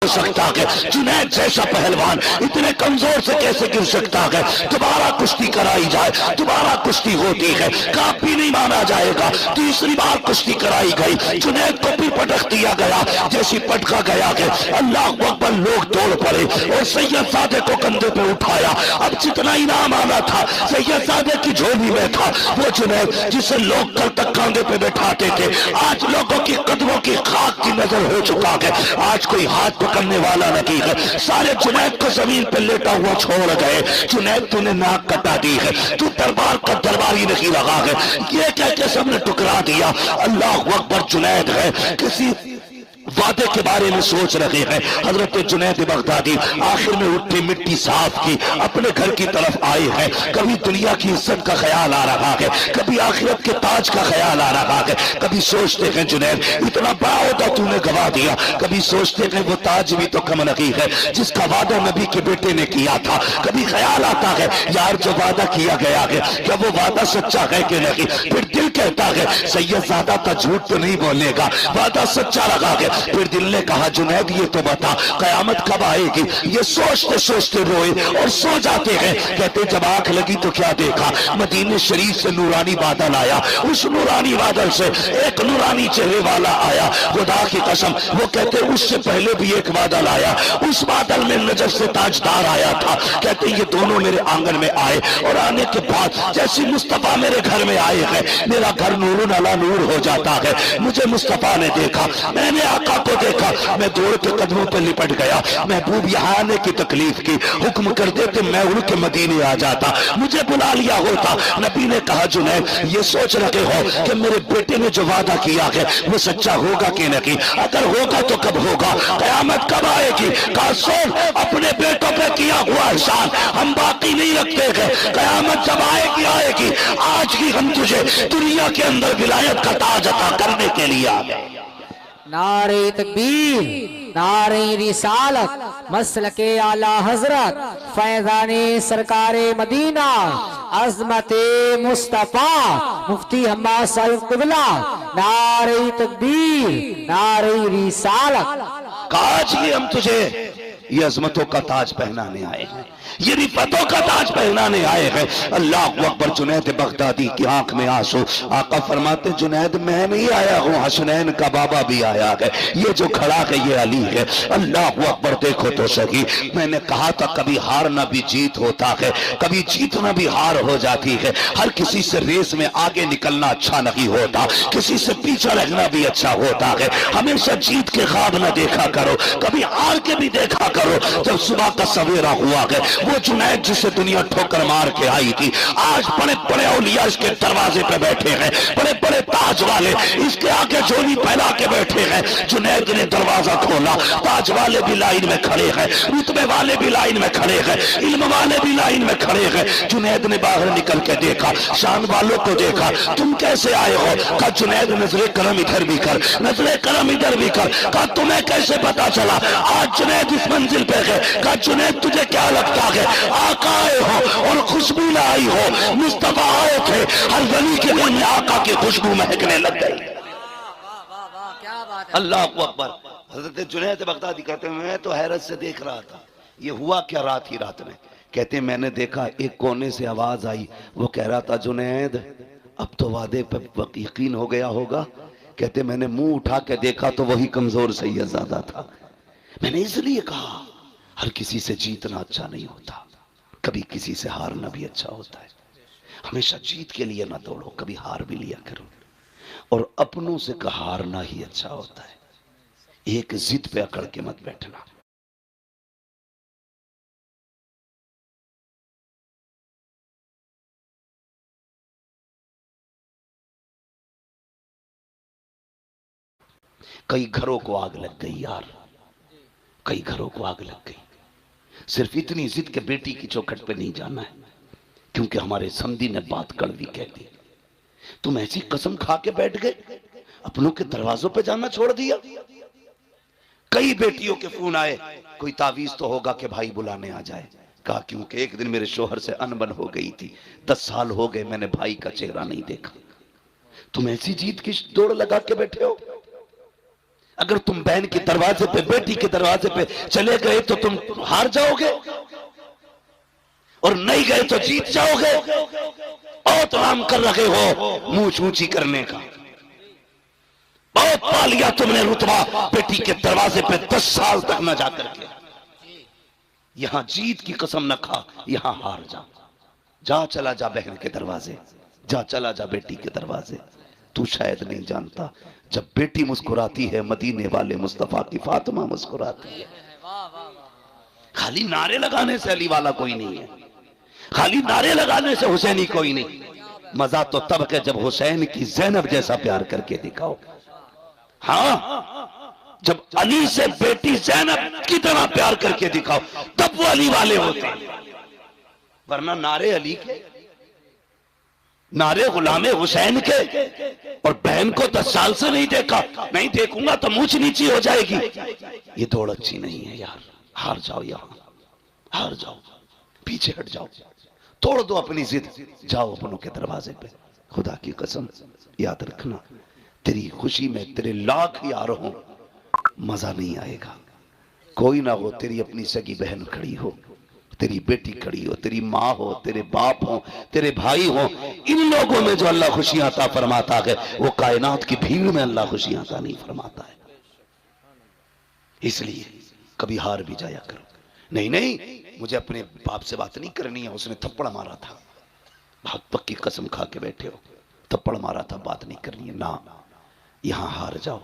सकता है? जुनैद जैसा पहलवान इतने कमजोर से कैसे गिर सकता है? दोबारा कुश्ती कराई जाए, दोबारा कुश्ती होती है, काफी नहीं माना जाएगा। तीसरी बार कुश्ती कराई गई, जुनैद को भी पटक दिया गया। जैसी पटका गया है, अल्लाह अकबर, लोग दौड़ पड़े और सैयदजादे को कंधे पे उठाया। अब जितना इनाम आना था सैयदजादे की झोली में था। वो जुनैद जिसे लोग कल तक कंधे पे बैठाते थे, आज लोगों की कदमों की खाक की नजर हो चुका है। आज कोई हाथ पकड़ने वाला नहीं है। सारे जुनैद को जमीन पे लेटा हुआ छोड़ गए। जुनैद तूने नाक कटा दी है, तू दरबार का दरबारी नहीं लगा है, ये कह के सबने टुकरा दिया। अल्लाह अकबर, जुनैद है किसी वादे के बारे में सोच रहे हैं। हजरत जुनैद बगदादी आखिर में उठे, मिट्टी साफ की, अपने घर की तरफ आए हैं। कभी दुनिया की इज्जत का ख्याल आ रहा है, कभी आखिरत के ताज का ख्याल आ रहा है। कभी सोचते हैं जुनैद इतना बड़ा होता तूने गवा दिया, कभी सोचते हैं वो ताज भी तो कम नहीं है जिसका वादा नबी के बेटे ने किया था। कभी ख्याल आता है यार जो वादा किया गया है क्या वो वादा सच्चा है कि नहीं? फिर दिल कहता है सैयदजादा का झूठ तो नहीं बोलेगा, वादा सच्चा लगा है। फिर दिल ने कहा जुनैद ये तो बता कयामत कब आएगी? ये सोचते सोचते रोए और सो जाते हैं। कहते जब आंख लगी तो क्या देखा? मदीने शरीफ से नूरानी बादल आया। उस नूरानी बादल से एक नूरानी चेहरे वाला आया। खुदा की कसम वो कहते उससे पहले भी एक बादल आया, उस बादल में नजर से ताजदार आया था। कहते ये दोनों मेरे आंगन में आए और आने के बाद जैसे मुस्तफा मेरे घर में आए हैं मेरा घर नूरुन अला नूर हो जाता है। मुझे मुस्तफा ने देखा, मैंने आका को देखा, मैं दौड़ के कदमों पर लिपट गया। महबूब यहाँ आने की तकलीफ की, हुक्म कर देते मैं उड़ के मदीने आ जाता, मुझे बुला लिया होता। नबी ने कहा जुनैद ये सोच रहे हो कि मेरे बेटे ने जो वादा किया है वो सच्चा होगा कि नहीं? अगर होगा तो कब होगा? कयामत कब आएगी? कहा सोच अपने बेटों पे किया हुआ एहसान हम बाकी नहीं रखते हैं। कयामत जब आएगी आएगी, आज ही हम तुझे दुनिया के अंदर विलायत का ताज अता करने के लिए आ गए। नारे तकबीर, नारे रिसालत, मसलके आला हजरत, फैजाने सरकारे मदीना, अजमते मुस्तफा, मुफ्ती हम्मा साहिब क़िबला। नारे तकबीर, नारे रिसालत। आज ही हम तुझे ये अजमतों का ताज पहनाने आए हैं, ये रिफतों का ताज पहनाने आए हैं। अल्लाह अकबर। जुनैद बगदादी की आंख में आंसू। आका फरमाते जुनैद मैं नहीं आया हूँ, हसनैन का बाबा भी आया है, ये जो खड़ा है ये अली है। अल्लाह अकबर। देखो तो सही, मैंने कहा था कभी हारना भी जीत होता है, कभी जीतना भी हार हो जाती है। हर किसी से रेस में आगे निकलना अच्छा नहीं होता, किसी से पीछे रहना भी अच्छा होता है। हमेशा जीत के ख्वाब न देखा करो, कभी हार के भी देखा करो। जब सुबह का सवेरा हुआ है, वो जुनैद जिसे दुनिया ठोकर मार के आई थी, आज बड़े बड़े औलिया इसके दरवाजे पे बैठे हैं, बड़े बड़े ताज वाले इसके आगे झोली फैला के बैठे हैं। जुनैद ने दरवाजा खोला, ताज वाले भी लाइन में खड़े हैं, रुतबे वाले भी लाइन में खड़े हैं, इल्म वाले भी लाइन में खड़े हैं। जुनैद ने बाहर निकल के देखा, शान वालों को देखा, तुम कैसे आए हो? कहा जुनैद नजरे करम इधर भी कर, नजरे करम इधर भी कर। कहा तुम्हें कैसे पता चला आज जुनैद इस मंजिल पे है? कहा जुनैद तुझे क्या लगता है आका आए हो और खुशबू लाई हो? मुस्तफा आए थे, हर गली के दिल में आका की खुशबू महकने लग गई। अल्लाह अकबर। हजरत जुनैद बगदादी कहते हैं मैं तो हैरत से देख रहा था ये हुआ क्या रात ही रात में। कहते मैंने देखा एक कोने से आवाज आई, वो कह रहा था जुनैद अब तो वादे पर यकीन हो गया होगा। कहते मैंने मुंह उठा के देखा तो वही कमजोर सैयदजादा था। मैंने इसलिए कहा हर किसी से जीतना अच्छा नहीं होता, कभी किसी से हारना भी अच्छा होता है। हमेशा जीत के लिए ना दौड़ो, कभी हार भी लिया करो। और अपनों से हारना ही अच्छा होता है, एक जिद पे अकड़ के मत बैठना। कई घरों को आग लग गई यार, कई घरों को आग लग गई। सिर्फ इतनी जिद के बेटी की चौखट पे नहीं जाना है, क्योंकि हमारे समधी ने बात कड़वी कह दी। तुम ऐसी कसम खा के बैठ गए, अपनों के दरवाजों पे जाना छोड़ दिया। कई बेटियों के फोन आए, कोई तावीज तो होगा कि भाई बुलाने आ जाए। कहा क्योंकि एक दिन मेरे शोहर से अनबन हो गई थी, 10 साल हो गए मैंने भाई का चेहरा नहीं देखा। तुम ऐसी जीत की दौड़ लगा के बैठे हो। अगर तुम बहन के दरवाजे पे, बेटी के दरवाजे पे चले गए तो तुम हार जाओगे, और नहीं गए तो जीत जाओगे। बहुत आराम कर रहे हो मूंछ ऊंची करने का, बहुत पा लिया तुमने रुतबा बेटी के दरवाजे पे 10 साल तक न जाकर के। यहां जीत की कसम न खा, यहां हार जा। जा चला जा बहन के दरवाजे, जा चला जा बेटी के दरवाजे। तू शायद नहीं जानता, जब बेटी मुस्कुराती है मदीने वाले मुस्तफा की फातिमा मुस्कुराती है। खाली नारे लगाने से अली वाला कोई नहीं है, खाली नारे लगाने से हुसैनी कोई नहीं। मजा तो तब है जब हुसैन की ज़ैनब जैसा प्यार करके दिखाओ। हाँ, जब अली से बेटी ज़ैनब की तरह प्यार करके दिखाओ, तब वो अली वाले होते हैं। वरना नारे अली के, नारे गुलामे हुसैन के, और बहन को 10 साल से नहीं देखा, नहीं देखूंगा तो मूंछ नीची हो जाएगी, ये दौड़ अच्छी नहीं है यार। हार जाओ, यहां हार जाओ, पीछे हट जाओ, तोड़ दो अपनी जिद, जाओ अपनों के दरवाजे पे। खुदा की कसम याद रखना, तेरी खुशी में तेरे लाख यार हो, मजा नहीं आएगा। कोई ना हो, तेरी अपनी सगी बहन खड़ी हो, तेरी बेटी खड़ी हो, तेरी माँ हो, तेरे बाप हो, तेरे भाई हो, इन लोगों में जो अल्लाह खुशियां अता फरमाता है, वो कायनात की भीड़ में अल्लाह खुशियां अता नहीं फरमाता है। इसलिए कभी हार भी जाया करो। नहीं नहीं, मुझे अपने बाप से बात नहीं करनी है, उसने थप्पड़ मारा था, बहुत पक्की कसम खा के बैठे हो, थप्पड़ मारा था, बात नहीं करनी है ना। यहां हार जाओ,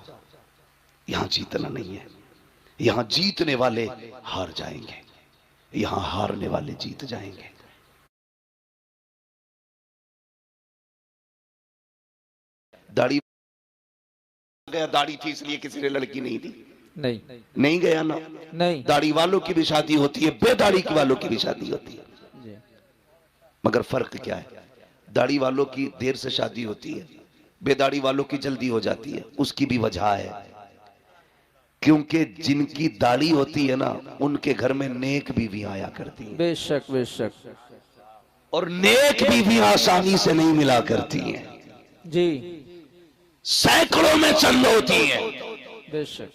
यहां जीतना नहीं है। यहां जीतने वाले हार जाएंगे, यहां हारने वाले जीत जाएंगे। दाढ़ी गया, दाढ़ी थी इसलिए किसी ने लड़की नहीं दी, नहीं गया ना। नहीं, दाढ़ी वालों की भी शादी होती है, बेदाढ़ी की वालों की भी शादी होती है। मगर फर्क क्या है? दाढ़ी वालों की देर से शादी होती है, बेदाढ़ी वालों की जल्दी हो जाती है। उसकी भी वजह है, क्योंकि जिनकी दाढ़ी होती है ना, उनके घर में नेक बीवियां आया करती हैं। बेशक बेशक। और नेक बीवियां आसानी से नहीं मिला करती हैं जी, सैकड़ों में चंद होती हैं, बेशक,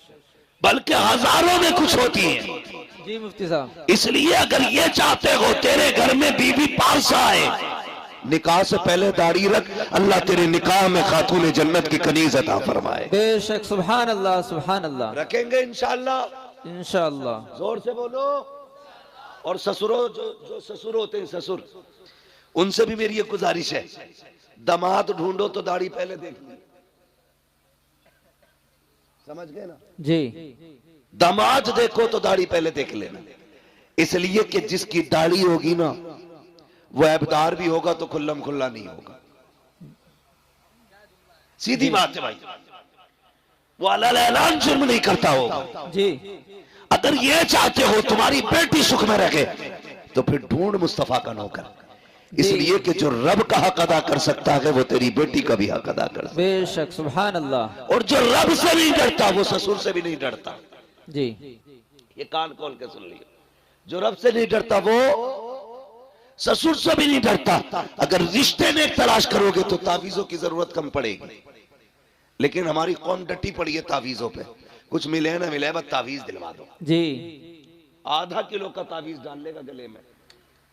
बल्कि हजारों में कुछ होती हैं। जी मुफ्ती साहब, इसलिए अगर ये चाहते हो तेरे घर में बीवी पास आए, निकाह से पहले दाढ़ी रख, अल्लाह तेरे निकाह में खातून जन्नत की कनीज अता फरमाए। बेशक, सुभान अल्लाह सुभान अल्लाह। रखेंगे इंशाअल्लाह, इंशाअल्लाह। जोर से बोलो। और ससुरों, जो ससुर होते हैं, ससुर, उनसे भी मेरी एक गुजारिश है, दामाद ढूंढो तो दाढ़ी पहले देख लो। समझ गए ना जी, दामाद देखो तो दाढ़ी पहले देख लेना। इसलिए कि जिसकी दाढ़ी होगी ना, वो ऐबदार भी होगा तो खुल्लम खुल्ला नहीं होगा। सीधी बात है भाई, वो अल्लाह ऐलान जुर्म नहीं करता होगा जी। अगर ये चाहते हो तुम्हारी बेटी सुख में रखे, तो फिर ढूंढ मुस्तफा का नौकर। इसलिए कि जो रब का हक अदा कर सकता है, वो तेरी बेटी का भी हक अदा कर सकता है। बेशक, सुभान अल्लाह। और जो रब से नहीं डरता, वो ससुर से भी नहीं डरता। जी, ये कान खोल के सुन लियो, जो रब से नहीं डरता वो ससुर से भी नहीं डरता। अगर रिश्ते में तलाश करोगे तो तावीजों की जरूरत कम पड़ेगी, लेकिन हमारी कौम डटी पड़ी है तावीजों पे। कुछ मिले ना मिले, बस तावीज दिलवा दो जी। आधा किलो का तावीज डाल लेगा गले में।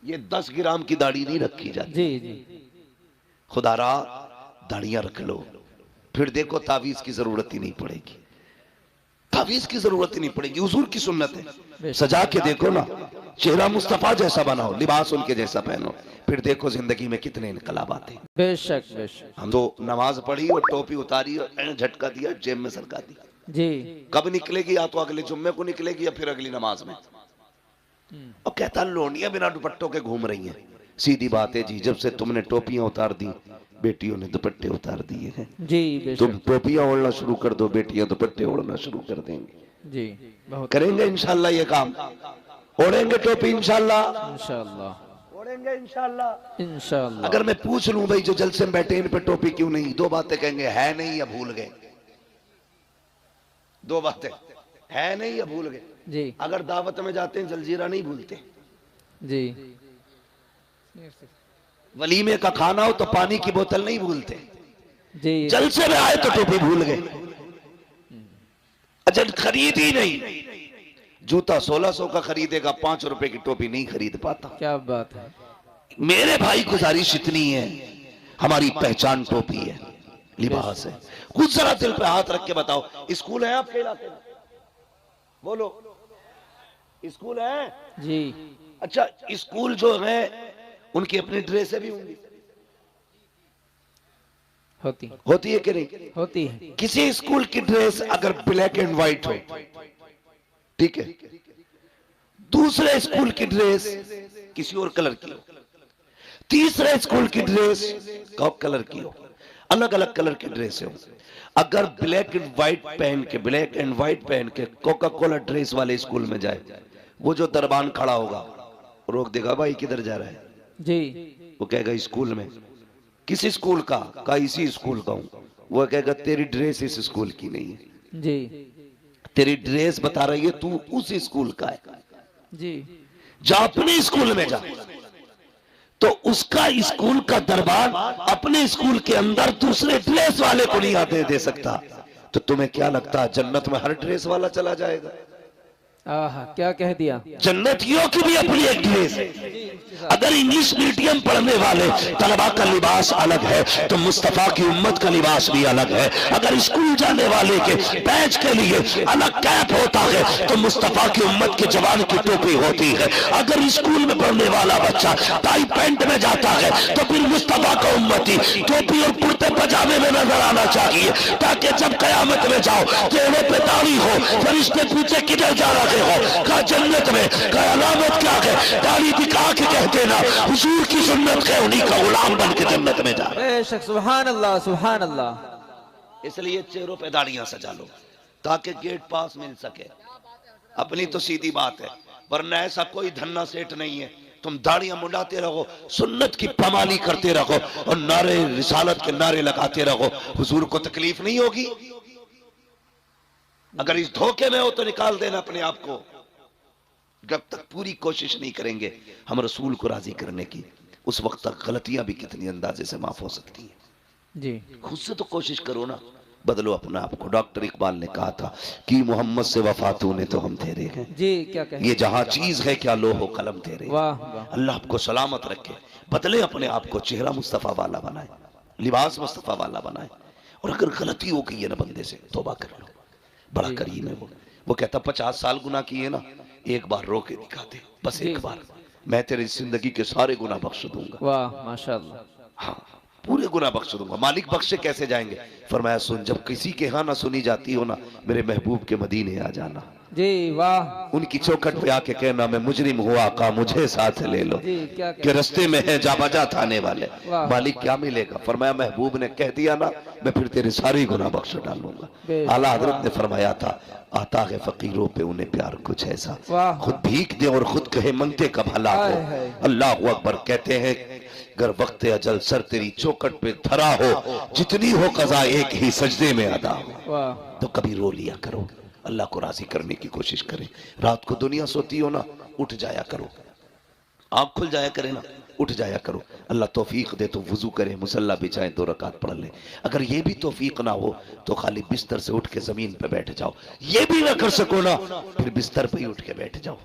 ये 10 ग्राम की दाढ़ी नहीं रखी जाती। जी जी, खुदारा दाढ़ियां रख लो, फिर देखो तावीज की जरूरत ही नहीं पड़ेगी, तावीज की जरूरत ही नहीं पड़ेगी। हुजूर की सुन्नत है, सजा के देखो ना, चेहरा मुस्तफा जैसा बनाओ, लिबास उनके जैसा पहनो, फिर देखो जिंदगी में कितने इनकलाब आते हैं। बेशक बेशक। हम तो नमाज पढ़ी और टोपी उतारी और झटका दिया, जेब में सरका दी। जी, कब निकलेगी? या तो अगले जुम्मे को निकलेगी या फिर अगली नमाज में। और कहता लोनियां बिना दुपट्टों के घूम रही हैं। सीधी बात है जी, जब से तुमने टोपियां उतार दी, बेटियों ने दुपट्टे उतार दिए हैं। जी बेशक। तुम टोपियां ओढ़ना शुरू कर दो, बेटियां दुपट्टे ओढ़ना शुरू कर देंगे। जी, बहुत करेंगे इंशाल्लाह ये काम, ओढ़ेंगे टोपी इंशाल्लाह, इंशाअल्लाह, ओढ़ेंगे इंशाल्लाह। इंशाअल्लाह। अगर मैं पूछ लूं भाई जो जलसे में बैठे इन पे टोपी क्यों नहीं, दो बातें कहेंगे, है नहीं या भूल गए। दो बातें, है नहीं या भूल गए। जी अगर दावत में जाते हैं जलजीरा नहीं भूलते, जी, वलीमे का खाना हो तो पानी की बोतल नहीं भूलते, जी जलसे में आए तो टोपी भूल गए। अच्छा खरीद ही नहीं, जूता 1600 का खरीदेगा, 5 रुपए की टोपी नहीं खरीद पाता। क्या बात है। मेरे भाई गुजारिश इतनी है, हमारी पहचान टोपी है, लिबास है। कुछ जरा दिल पे हाथ रख के बताओ, स्कूल है आपके इलाके में? बोलो, स्कूल है जी। अच्छा, स्कूल जो है उनकी अपनी ड्रेसें भी होंगी, होती है कि नहीं? होती है। किसी स्कूल की ड्रेस अगर ब्लैक एंड व्हाइट हो, ठीक है, दूसरे स्कूल की ड्रेस किसी और कलर की हो, तीसरे स्कूल की ड्रेस कलर की हो, अलग अलग कलर की ड्रेस हो, अगर ब्लैक एंड व्हाइट पहन के कोका कोला ड्रेस वाले स्कूल में जाए, वो जो दरबान खड़ा होगा रोक देगा, भाई किधर जा रहा है जी। वो कहेगा स्कूल में। किस स्कूल का इसी स्कूल का हूं। वो कहेगा तेरी ड्रेस इस स्कूल की नहीं है जी। तेरी ड्रेस बता रही है तू उस स्कूल का है जी। जा अपने स्कूल में जा, तो उसका स्कूल का दरबार अपने स्कूल के अंदर दूसरे ड्रेस वाले को नहीं आते दे सकता। तो तुम्हें क्या लगता है जन्नत में हर ड्रेस वाला चला जाएगा? आहा, क्या कह दिया। जन्नतियों की भी अपनी एक ड्रेस है। अगर इंग्लिश मीडियम पढ़ने वाले तलबा का लिबास अलग है तो मुस्तफा की उम्मत का लिबास भी अलग है। अगर स्कूल जाने वाले के बैच के लिए अलग कैप होता है तो मुस्तफा की उम्मत के जवान की टोपी होती है। अगर स्कूल में पढ़ने वाला बच्चा टाई पैंट में जाता है तो फिर मुस्तफा का उम्मती टोपी और कुर्ते पजामे में नजर आना चाहिए, ताकि जब कयामत में जाओ चेहरे पे दाढ़ी हो, फरिश्ते पूछे किधर जा रहे हो, कहा जन्नत में, कहा अलामत क्या है, दाढ़ी दिखा के कहते ना हुजूर की सुन्नत है, उन्हीं का गुलाम बन के जन्नत में जा। बेशक, सुभान अल्लाह सुभान अल्लाह। इसलिए चेहरों पे दाढ़ियां सजा लो ताकि गेट पास मिल सके। अपनी तो सीधी बात है, वरना ऐसा कोई धन्ना सेठ नहीं है तुम दाढ़ियां मुंडाते रहो, सुन्नत की पमाली करते रहो और नारे रिसालत के नारे लगाते रहो, हुजूर को तकलीफ नहीं होगी। अगर इस धोखे में हो तो निकाल देना अपने आप को। जब तक पूरी कोशिश नहीं करेंगे हम रसूल को राजी करने की, उस वक्त तक गलतियां भी कितनी अंदाजे से माफ हो सकती हैं जी। खुद से तो कोशिश करो ना, बदलो अपने आप को। डॉक्टर इकबाल ने कहा था कि मोहम्मद से वफा तूने तो हम तेरे हैं जी। क्या कहे, ये जहां चीज है क्या लोहो कलम तेरे। वाह वाह। अल्लाह आपको सलामत रखे, बदले अपने आप को, चेहरा मुस्तफा वाला बनाए, लिबास मुस्तफा वाला बनाए। और अगर गलती हो गई है ना बंदे से, तौबा कर लो, बड़ा करीम है वो कहता 50 साल गुनाह किए ना, एक बार रो के दिखा दे, बस एक बार, मैं तेरी जिंदगी के सारे गुनाह बख्श दूंगा। वाह माशाअल्लाह। हाँ, पूरे गुनाह बख्श दूंगा। मालिक बख्शे कैसे जाएंगे? फरमाया सुन, जब किसी के यहाँ ना सुनी जाती हो ना, मेरे महबूब के मदीने आ जाना जी। वाह। उनकी चौखट पे आके कहना मैं मुजरिम हुआ आका मुझे साथ ले लो, कि रस्ते में है जा बजा थाने वाले। मालिक क्या मिलेगा? फरमाया महबूब ने कह दिया ना, मैं फिर तेरे सारे गुनाह बख्श डालूंगा। आला हजरत ने फरमाया था आता है फकीरों पे उन्हें प्यार कुछ ऐसा, खुद भीख दे और खुद कहे मंगते कब भला हो। अल्लाह अकबर। कहते हैं अगर वक्त अजल सर तेरी चौखट पे धरा हो, जितनी हो कज़ा एक ही सजदे में अदा हो। तो कभी रो लिया करो, अल्लाह को राजी करने की कोशिश करें। रात को दुनिया सोती हो ना, उठ जाया करो, आँख खुल जाया करे ना, उठ जाया करो। अल्लाह तौफीक दे तो वुजू करे, मुसल्ला बिछाए, 2 रकात पढ़ ले। अगर ये भी तौफीक ना हो तो खाली बिस्तर से उठ के जमीन पे बैठ जाओ। ये भी ना कर सको ना, फिर बिस्तर पे ही उठ के बैठ जाओ,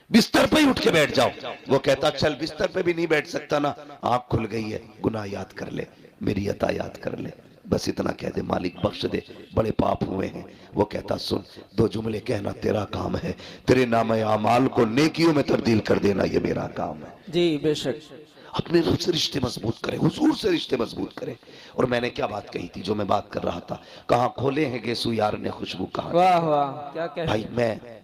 बिस्तर पे ही उठ के बैठ जाओ। वो कहता चल बिस्तर पे भी नहीं बैठ सकता ना, आँख खुल गई है, गुनाह याद कर ले, मेरी अता याद कर ले, बस इतना कह दे मालिक बख्श दे, बड़े पाप हुए हैं। वो कहता सुन, 2 जुमले कहना तेरा काम है, तेरे नामे आमाल को नेकियों में तब्दील कर देना ये मेरा काम है। जी बेशक। अपने रब से रिश्ते मजबूत करें, हुजूर से रिश्ते मजबूत करें। और मैंने क्या बात कही थी जो मैं बात कर रहा था, कहाँ खोले हैं गेसु यार ने खुशबू कहाँ। वाह वाह, क्या कह। भाई मैं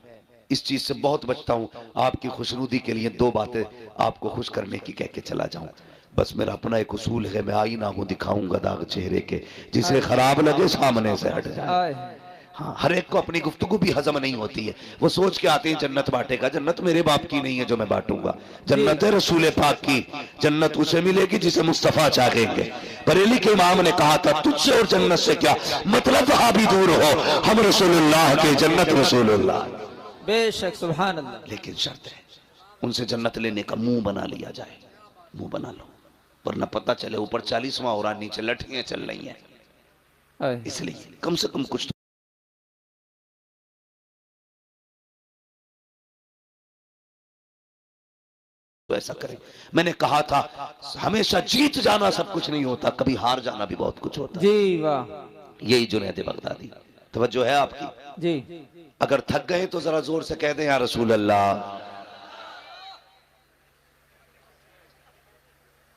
इस चीज से बहुत बचता हूँ, आपकी खुशनुदी के लिए 2 बातें आपको खुश करने की कह के चला जाऊं। बस मेरा अपना एक उसूल है, मैं आईना हूं दिखाऊंगा दाग चेहरे के, जिसे खराब लगे सामने से हट जाए। हाँ, हर एक को अपनी गुफ्तगू भी हजम नहीं होती है। वो सोच के आते हैं जन्नत बांटेगा, जन्नत मेरे बाप की नहीं है जो मैं बांटूंगा, जन्नत है रसूल पाक की। जन्नत उसे मिलेगी जिसे मुस्तफा चाहेंगे। बरेली के इमाम ने कहा था तुझसे और जन्नत से क्या मतलब, वहां भी दूर हो, हम रसूलुल्लाह के, जन्नत रसूलुल्लाह। बेशक सुभान अल्लाह। लेकिन शर्त है उनसे जन्नत लेने का मुंह बना लिया जाए, मुंह बना लो, वरना पता चले ऊपर 40वां हो रहा, नीचे लठियां चल रही हैं। इसलिए कम से कम कुछ तो ऐसा करें। मैंने कहा था हमेशा जीत जाना सब कुछ नहीं होता, कभी हार जाना भी बहुत कुछ होता। जी वाह। यही जुनैद बगदादी। तवज्जो है आपकी? जी अगर थक गए तो जरा जोर से कह दें या रसूल अल्लाह।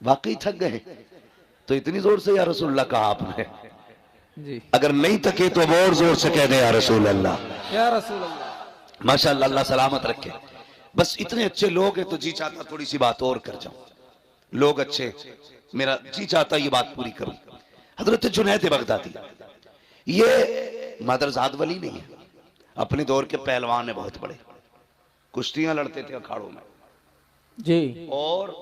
वाकई थक गए तो इतनी जोर से या रसूल अल्लाह कहा आपने। जी अगर नहीं थके तो और जोर से कह दें या रसूल अल्लाह। या रसूल अल्लाह। माशाअल्लाह, अल्लाह सलामत रखे। बस इतने अच्छे लोग हैं तो जी चाहता थोड़ी सी बात और कर जाऊं। लोग अच्छे, मेरा जी चाहता ये बात पूरी करूं। हजरत जुनैद बगदादी ये मदरजाद वली नहीं है, अपने दौर के पहलवान है बहुत बड़े, कुश्तियां लड़ते थे अखाड़ों में। जी और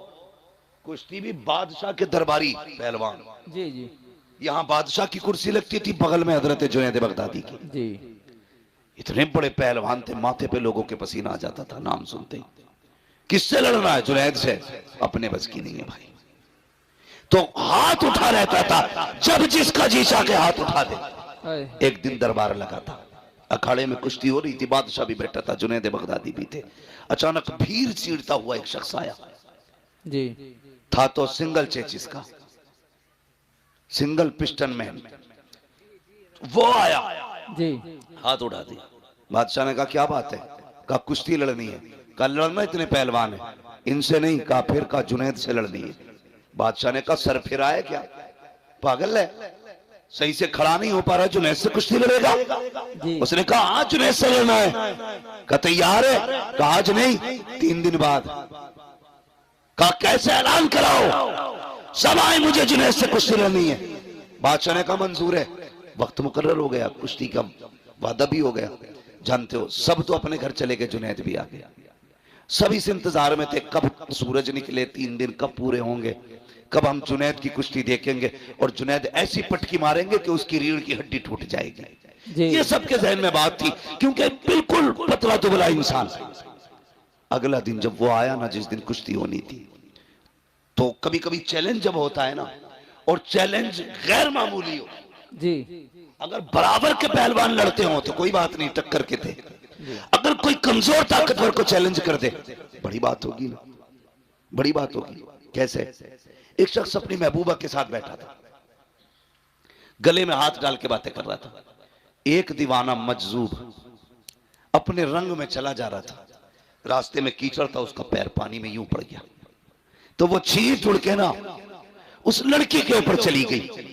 कुश्ती भी बादशाह के दरबारी पहलवान। जी जी यहां बादशाह की कुर्सी लगती थी, बगल में हजरत जुनैद बगदादी की। जी। इतने बड़े पहलवान थे, माथे पे लोगों के पसीना आ जाता था नाम सुनते ही। किससे लड़ना है? जुनैद से। अपने बस की नहीं है भाई, तो हाथ उठा रहता था, जब जिसका जी चाह के हाथ उठा दे। हाय। एक दिन दरबार लगा था, अखाड़े में कुश्ती हो रही थी, बादशाह भी बैठा था, जुनैद बगदादी भी थे। अचानक भीड़ चीरता हुआ एक शख्स आया। जी था तो सिंगल चेचिस का, सिंगल पिस्टन मैन। वो आया, जी हाथ उठा दिया। बादशाह ने कहा क्या बात है? कहा कुश्ती लड़नी है। कहा लड़ना, इतने पहलवान है, इनसे नहीं। कहा फिर? कहा जुनैद से लड़नी है। बादशाह ने कहा सर फिरा है क्या, पागल है, सही से खड़ा नहीं हो पा रहा, जुनैद से कुश्ती लड़ेगा? जी। उसने कहा आज जुनैद से लड़ना है। कहा तैयार है? कहा आज नहीं, 3 दिन बाद। कहा कैसे? ऐलान कराओ, सब आए, मुझे जुनैद से कुश्ती लड़नी है। बादशाह ने कहा मंजूर है। वक्त मुकर्रर हो गया, कुश्ती का वादा भी हो गया। जानते हो सब तो अपने घर चले गए, जुनैद भी आ गया। सब इस इंतजार में थे कब सूरज निकले, 3 दिन कब पूरे होंगे, कब हम जुनैद की कुश्ती देखेंगे और जुनैद ऐसी पटकी मारेंगे कि उसकी रीढ़ की हड्डी टूट जाएगी। जी। ये सबके जहन में बात थी, क्योंकि बिल्कुल पतला दुबला इंसान। अगला दिन जब वो आया ना, जिस दिन कुश्ती होनी थी, तो कभी कभी चैलेंज जब होता है ना, और चैलेंज गैर मामूली हो, जी अगर बराबर के पहलवान लड़ते हो तो कोई बात नहीं, टक्कर के थे। अगर कोई कमजोर ताकतवर को चैलेंज कर दे, बड़ी बात होगी ना, बड़ी बात होगी। कैसे? एक शख्स अपनी महबूबा के साथ बैठा था, गले में हाथ डाल के बातें कर रहा था। एक दीवाना मजजूब अपने रंग में चला जा रहा था, रास्ते में कीचड़ था, उसका पैर पानी में यूं पड़ गया, तो वो छींट उड़ के ना उस लड़की के ऊपर चली गई।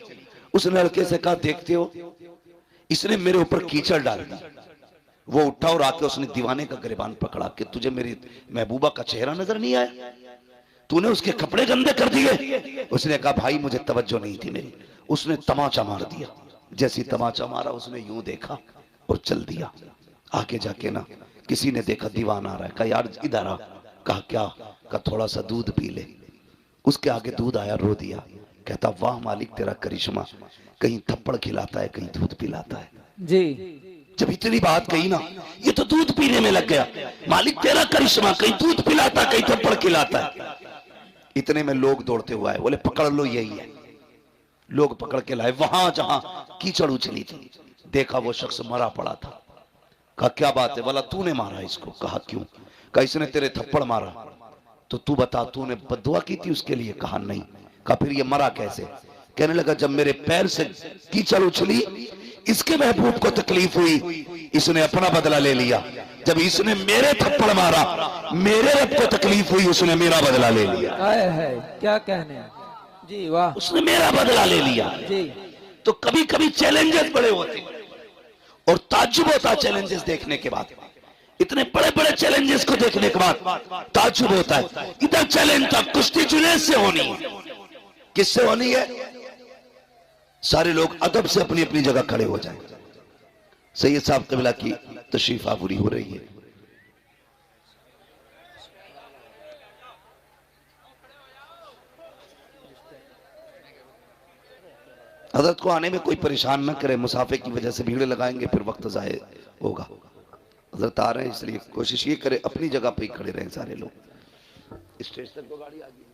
उस लड़के से कहा देखते हो, इसने मेरे ऊपर कीचड़ डाल दी। वो उठा और आके उसने दीवाने का गिरबान पकड़ा कि तुझे मेरी महबूबा का चेहरा नजर नहीं आया, तूने उसके कपड़े गंदे कर दिए। उसने कहा भाई मुझे तवज्जो नहीं थी मेरी। उसने तमाचा मार दिया, जैसी तमाचा मारा उसने यूं देखा और चल दिया। आके जाके ना किसी ने देखा दीवाना आ रहा है, कहा यार इधर आ। कहा क्या? कहा थोड़ा सा दूध पी ले। उसके आगे दूध आया, रो दिया। कहता वाह मालिक तेरा करिश्मा, कहीं थप्पड़ खिलाता है कहीं दूध पिलाता है। जी। जब इतनी बात कही ना, ये तो दूध पीने में लग गया। मालिक तेरा करिश्मा, कहीं दूध पिलाता कहीं थप्पड़ खिलाता है। इतने में लोग दौड़ते हुए आए, बोले पकड़ लो यही है। लोग पकड़ के लाए, वहां जहां कीचड़ उछली थी, देखा वो शख्स मरा पड़ा था। कहा क्या बात है? बोला तूने मारा इसको। कहा क्यों? कहा इसने तेरे थप्पड़ मारा, तो तू बता तूने बद्दुआ की थी उसके लिए? कहा नहीं। कहा फिर ये मरा कैसे? कहने लगा जब मेरे पैर से कीचड़ उछली, इसके महबूब को तकलीफ हुई, इसने अपना बदला ले लिया। जब इसने मेरे थप्पड़ मारा, मेरे रब को तकलीफ हुई, उसने मेरा बदला ले लिया। आए है क्या कहने हैं। जी वाह। उसने मेरा बदला ले लिया। जी तो कभी कभी चैलेंजेस बड़े होते और ताज्जुब होता चैलेंजेस देखने के बाद। इतने बड़े बड़े चैलेंजेस को देखने के बाद ताज्जुब होता है। इधर चैलेंज था, कुश्ती जुनैद से होनी है। किससे होनी है? सारे लोग अदब से अपनी अपनी जगह खड़े हो जाएं। सैयद साहब कबिला की तशरीफ आवरी हो रही है। हजरत को आने में कोई परेशान न करे, मुसाफे की वजह से भीड़ लगाएंगे फिर वक्त जाए होगा। हजरत आ रहे हैं, इसलिए कोशिश ये करें अपनी जगह पे ही खड़े रहें सारे लोग। स्टेज तक तो गाड़ी आ गई।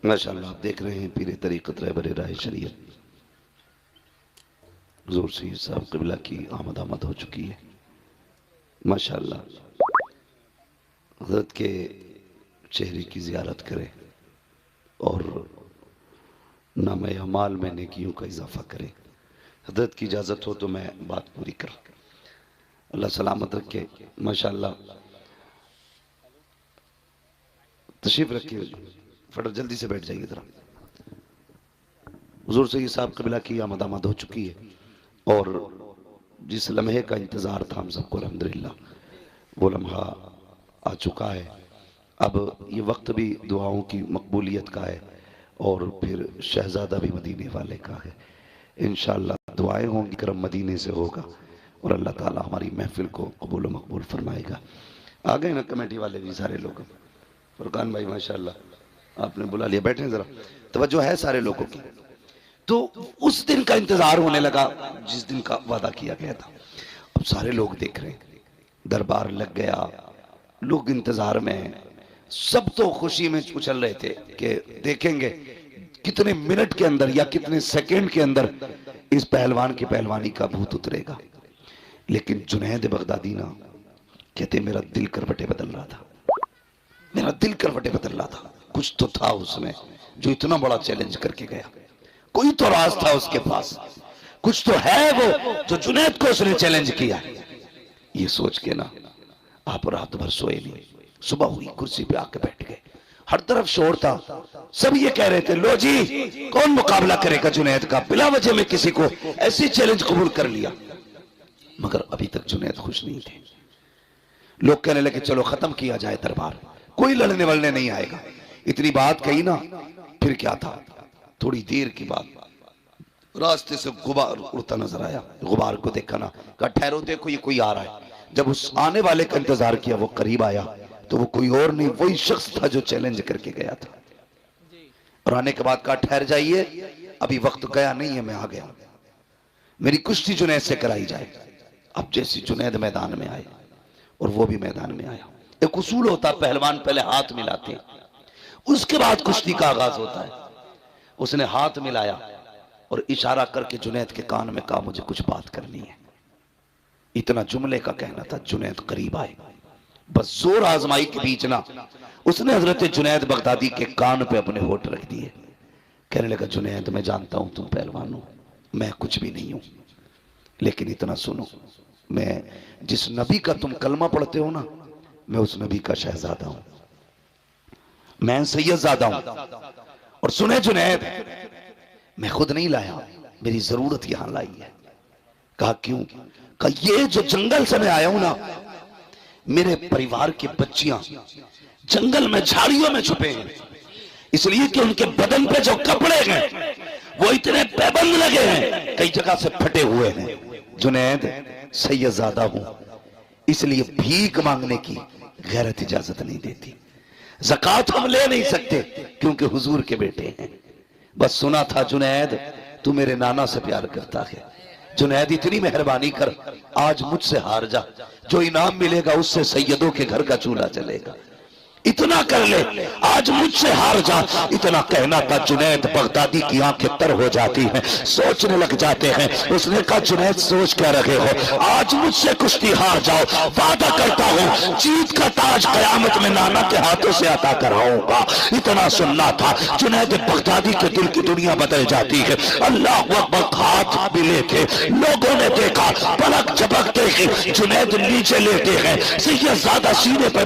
माशाअल्लाह आप देख रहे हैं पीरे तरीक़त रहबर राह शरीयत हुज़ूर सैयद साहब क़िबला की आमद हो चुकी है। माशाअल्लाह हज़रत के चेहरे की ज़ियारत करें और नाम अमाल में नेकियों का इजाफ़ा करें। हज़रत की इजाज़त हो तो मैं बात पूरी करूँ। अल्लाह सलामत रखे। माशाअल्लाह तशरीफ़ रखिए, फट जल्दी से बैठ जाइए ज़रा। हुज़ूर सैयद साहब क़िबला की आमद हो चुकी है और जिस लम्हे का इंतज़ार था हम सबको अल्हम्दुलिल्लाह वो लम्हा आ चुका है। अब ये वक्त भी दुआओं की मकबूलियत का है और फिर शहज़ादा भी मदीने वाले का है। इंशाअल्लाह दुआएं होंगी, करम मदीने से होगा और अल्लाह ताला हमारी महफिल को कबूल मकबूल फरमाएगा। आ गए ना कमेटी वाले भी सारे लोग। फुरकान भाई माशाअल्लाह आपने बुला लिया, बैठे ज़रा, तवज्जो है सारे लोगों की। तो उस दिन का इंतजार होने लगा जिस दिन का वादा किया गया था। अब सारे लोग देख रहे हैं, दरबार लग गया, लोग इंतजार में हैं। सब तो खुशी में उछल रहे थे कि देखेंगे कितने मिनट के अंदर या कितने सेकंड के अंदर इस पहलवान की पहलवानी का भूत उतरेगा। लेकिन जुनैद बगदादी ना कहते मेरा दिल करवटे बदल रहा था, मेरा दिल करवटे बदल रहा था। कुछ तो था उसमें जो इतना बड़ा चैलेंज करके गया, कोई तो राज था उसके पास, कुछ तो है वो जो जुनैद को उसने चैलेंज किया। ये सोच के ना आप रात भर सोए नहीं। सुबह हुई कुर्सी पे आके बैठ गए, हर तरफ शोर था, सब ये कह रहे थे लो जी कौन मुकाबला करेगा जुनैद का। बिला वजह में किसी को ऐसी चैलेंज कबूल कर लिया। मगर अभी तक जुनैद खुश नहीं थे। लोग कहने लगे चलो खत्म किया जाए दरबार, कोई लड़ने वलने नहीं आएगा। इतनी बात कही ना, फिर क्या था, थोड़ी देर की बात रास्ते से गुबार उड़ता नजर आया। गुबार को देखा ना, कहा ठहरो देखो ये कोई आ रहा है। जब उस आने वाले का इंतजार किया, वो करीब आया तो वो कोई और नहीं, वही शख्स था जो चैलेंज करके गया था। और आने के बाद कहा ठहर जाइए, अभी वक्त गया नहीं है, मैं आ गया, मेरी कुश्ती जुनैद से कराई जाए। अब जैसे जुनैद मैदान में आए और वो भी मैदान में आया। एक उसूल होता है, पहलवान पहले हाथ मिलाते हैं, उसके बाद कुश्ती का आगाज होता है। उसने हाथ मिलाया और इशारा करके जुनैद के कान में कहा मुझे कुछ बात करनी है। इतना जुमले का कहना था, जुनैद करीब आए, बस जोर आजमाई के बीच ना उसने हजरत जुनैद बगदादी के कान पे अपने होठ रख दिए। कहने लगा जुनैद मैं जानता हूं तुम पहलवान हो, मैं कुछ भी नहीं हूं, लेकिन इतना सुनो, मैं जिस नबी का तुम कलमा पढ़ते हो ना, मैं उस नबी का शहजादा हूं, मैं सैयदजादा हूं। और सुने जुनैद मैं खुद नहीं लाया, मेरी जरूरत यहां लाई है। कहा क्यों? कहा ये जो जंगल से मैं आया हूं ना, मेरे परिवार की बच्चियां जंगल में झाड़ियों में छुपे हैं, इसलिए कि उनके बदन पे जो कपड़े हैं वो इतने पैबंद लगे हैं, कई जगह से फटे हुए हैं। जुनैद सैयदजादा हूं, इसलिए भीख मांगने की गैरत इजाजत नहीं देती, ज़कात हम ले नहीं सकते क्योंकि हुजूर के बेटे हैं। बस सुना था जुनैद तू मेरे नाना से प्यार करता है, जुनैद इतनी मेहरबानी कर आज मुझसे हार जा, जो इनाम मिलेगा उससे सैयदों के घर का चूल्हा चलेगा, इतना कर ले, आज मुझसे हार जा। इतना कहना था, जुनैद बगदादी की आंखें तर हो जाती हैं, सोचने लग जाते हैं। उसने कहा जुनैद सोच क्या रहे हो, आज मुझसे कुश्ती हार जाओ, वादा करता हूं जीत का ताज कयामत में नाना के हाथों से अता कराऊंगा। इतना सुनना था, जुनैद बगदादी के दिल की दुनिया बदल जाती है। अल्लाह अकबर, हाथ मिले थे, लोगों ने देखा, पलक झपकते ही जुनैद नीचे लेटे हैं, सैयदजादा सीने पर